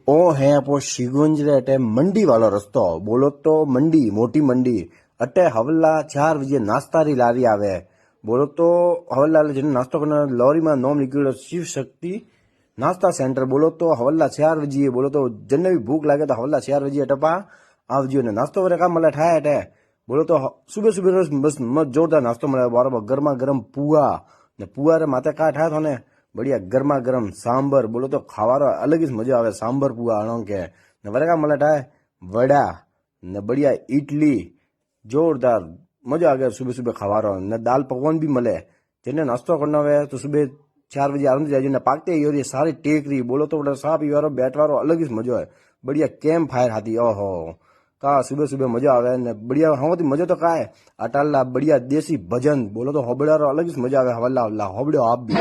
ओ है आपो शिगुंज रे अटे मंडी वालो रस्तो बोलो तो मंडी मोटी मंडी अटे हवला 4 बजे नाश्ता री लारी आवे बोलो तो हवला जिन नाश्तो करना लॉरी में नोम लिखियो शिव शक्ति नाश्ता सेंटर बोलो तो हवला 4 बजे बोलो तो जन्ने भी भूख लागे तो हवला 4 बजे अटपा आवजियो ने नाश्तो करे का मले ठाए अटे बोलो तो सुबह सुबह बस मत जोरदार नाश्तो मले बराबर गर्मा गर्म पुआ ने पुआ रे माथे का ठाए तो ने बढ़िया गर्मा गर्म सांबर बोलो तो खावारो अलग ही मजा आवे सांबर पुआ अणो के ने वरे का मलटाए वड़ा ने बढ़िया इडली जोरदार मजा आ गया सुबह सुबह खावारो ने दाल पकवान भी मले जेने नाश्तो करना है तो सुबह 4 बजे आराम जाए ने पाकते ही और ये सारी टेकरी बोलो तो बड़ा साफ पीवारो बैठवारो अलग ही मजा है बढ़िया कैंप फायर हाथी ओहो का सुबह सुबह मजा आवे ने बढ़िया होती मजा तो का है अटाला बढ़िया देसी भजन बोलो तो होबड़ारो अलग ही मजा आवे हवल्ला हवल्ला होबड़ो आप भी